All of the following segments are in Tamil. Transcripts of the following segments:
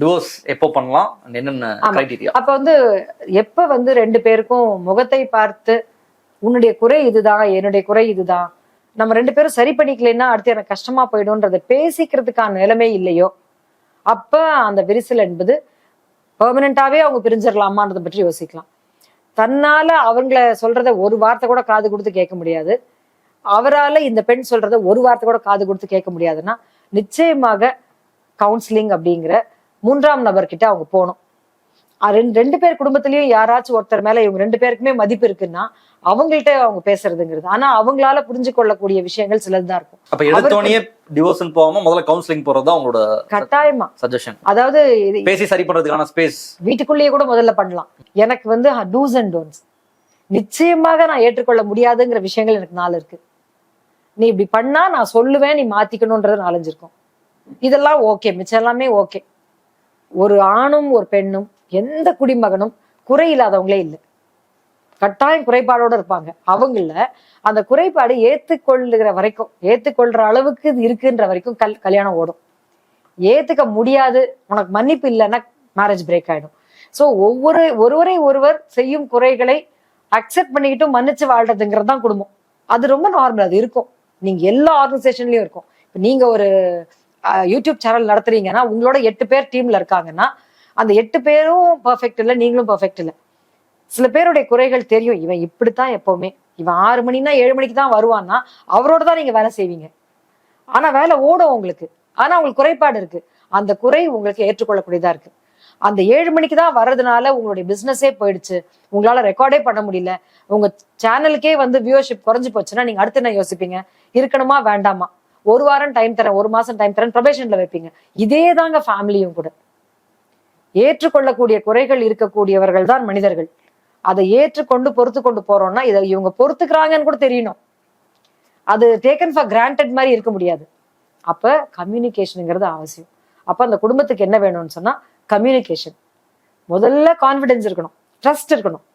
டிவோர்ஸ் எப்போ பண்ணலாம், என்னென்ன கிரைட்டீரியா? அப்ப வந்து எப்ப வந்து ரெண்டு பேருக்கும் முகத்தை பார்த்து உன்னுடைய குறை இதுதான், என்னுடைய குறை இதுதான், நம்ம ரெண்டு பேரும் சரி பண்ணிக்கலைன்னா அடுத்து எனக்கு கஷ்டமா போயிடும்ன்றதை பேசிக்கிறதுக்கான நிலைமை இல்லையோ, அப்ப அந்த விரிசல் என்பது பெர்மனண்டாவே அவங்க பிரிஞ்சிடலாமான்றதை பற்றி யோசிக்கலாம். தன்னால அவங்கள சொல்றத ஒரு வார்த்தை கூட காது கொடுத்து கேட்க முடியாது, அவரால இந்த பெண் சொல்றத ஒரு வார்த்தை கூட காது கொடுத்து கேட்க முடியாதுன்னா நிச்சயமாக கவுன்சிலிங் அப்படிங்கிற மூன்றாம் நபர்கிட்ட அவங்க போகணும். ரெண்டு பேர் குடும்பத்திலயும் யாராச்சும் ஒருத்தர் மேல இவங்க ரெண்டு பேருக்குமே மதிப்பு இருக்குன்னா அவங்கள்ட்ட அவங்க பேசுறதுங்கிறது. ஆனா அவங்களால புரிஞ்சு கொள்ளக்கூடிய விஷயங்கள் சிலதுதான் இருக்கும். அப்ப எடுத்தோடனே டிவோர்ஸ் போகாம முதல்ல கவுன்சிலிங் போறதா அவங்களோட கட்டாயமா சஜஷன். அதாவது பேசி சரி பண்றதுக்கான ஸ்பேஸ் வீட்டுக்குள்ளேயே கூட முதல்ல பண்ணலாம். எனக்கு வந்து டூஸ் அண்ட் டோன்ட்ஸ் நிச்சயமாக நான் ஏற்றுக்கொள்ள முடியாதுங்கிற விஷயங்கள் எனக்கு 4 இருக்கு. நீ இப்படி பண்ணா நான் சொல்லுவேன், நீ மாத்திக்கணும்ன்றது 4-5 இருக்கும். இதெல்லாம் ஓகே, மிச்சம் எல்லாமே ஓகே. ஒரு ஆணும் ஒரு பெண்ணும் எந்த குடிமகனும் குறை இல்லாதவங்களே இல்லை, கட்டாயம் குறைபாடோட இருப்பாங்க. அவங்கள அந்த குறைபாடு ஏத்துக்கொள்ளுகிற வரைக்கும், ஏத்துக்கொள்ற அளவுக்கு இது இருக்குன்ற வரைக்கும் கல்யாணம் ஓடும். ஏத்துக்க முடியாது, உனக்கு மன்னிப்பு இல்லைன்னா மேரேஜ் பிரேக் ஆயிடும். ஸோ ஒருவரை ஒருவர் செய்யும் குறைகளை அக்செப்ட் பண்ணிக்கிட்டு மன்னிச்சு வாழ்றதுங்கிறது தான் குடும்பம். அது ரொம்ப நார்மல், அது இருக்கும். நீங்க எல்லா ஆர்கனைசேஷன்லயும் இருக்கும். இப்ப நீங்க ஒரு யூடியூப் சேனல் நடத்துறீங்கன்னா உங்களோட 8 பேர் டீம்ல இருக்காங்கன்னா அந்த 8 பேரும் பெர்ஃபெக்ட் இல்லை, நீங்களும் பெர்ஃபெக்ட் இல்லை. சில பேருடைய குறைகள் தெரியும், இவன் இப்படித்தான் எப்பவுமே, இவன் 6 மணினா 7 மணிக்கு தான் வருவான்னா அவரோட தான் நீங்க வேலை செய்வீங்க. ஆனா வேலை ஓடும் உங்களுக்கு, ஆனா உங்களுக்கு குறைபாடு இருக்கு. அந்த குறை உங்களுக்கு ஏற்றுக்கொள்ளக்கூடியதா இருக்கு. அந்த 7 மணிக்கு தான் வர்றதுனால உங்களுடைய பிசினஸே போயிடுச்சு, உங்களால ரெக்கார்டே பண்ண முடியல, உங்க சேனலுக்கே வந்து வியூவர்ஷிப் குறைஞ்சு போச்சுன்னா நீங்க அடுத்து என்ன யோசிப்பீங்க? இருக்கணுமா வேண்டாமா, 1 வாரம் டைம் தரேன், 1 மாசம் டைம் தரேன், ப்ரொபேஷன்ல வைப்பீங்க. இதே தாங்க ஃபேமிலியும் கூட. ஏற்றுக்கொள்ளக்கூடிய குறைகள் இருக்கக்கூடியவர்கள் தான் மனிதர்கள். அதை ஏற்றுக்கொண்டு பொறுத்து கொண்டு போறோம்னா இதை இவங்க பொறுத்துக்கிறாங்கன்னு கூட தெரியணும். அது டேக்கன் ஃபார் கிராண்டட் மாதிரி இருக்க முடியாது. அப்ப கம்யூனிகேஷனுங்கிறது அவசியம். அப்ப அந்த குடும்பத்துக்கு என்ன வேணும்னு சொன்னா கம்யூனிகேஷன். முதல்ல கான்பிடன்ஸ் இருக்கணும், ட்ரஸ்ட் இருக்கணும்.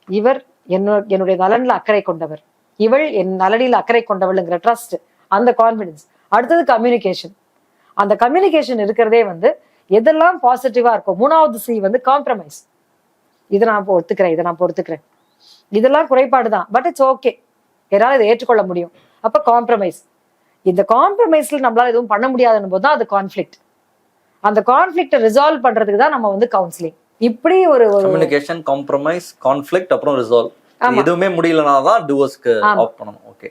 இவர் என்னுடைய நலன்ல அக்கறை கொண்டவர், இவள் என் நலனில் அக்கறை கொண்டவள்ங்கிற ட்ரஸ்ட், அந்த கான்பிடன்ஸ். அடுத்தது கம்யூனிகேஷன். அந்த கம்யூனிகேஷன் இருக்கிறதே வந்து எதெல்லாம் பாசிட்டிவா இருக்கும். 3வது C வந்து காம்ப்ரமைஸ். இதை நான் ஒத்துக்கிறேன், இதை நான் பொறுத்துக்கிறேன், இதெல்லாம் குறைபாடு தான், பட் இட்ஸ் ஓகே, என்னால இதை ஏற்றுக்கொள்ள முடியும். அப்ப காம்ப்ரமைஸ். இந்த காம்ப்ரமைஸ்ல நம்மளால எதுவும் பண்ண முடியாதுன்னு போது தான் அது கான்ஃபிளிக்ட். அந்த கான்ஃபிளிக்ட ரிசால்வ் பண்றதுக்கு தான் நம்ம வந்து கவுன்சிலிங். இப்படி ஒரு கம்யூனிகேஷன், காம்ப்ரமைஸ், கான்ஃபிளிக்ட், அப்புறம் ரிசால்வ். எதுவுமே முடியலனா தான் டிவோர்ஸ்க்கு ஆப்ட் பண்ணணும். ஓகே.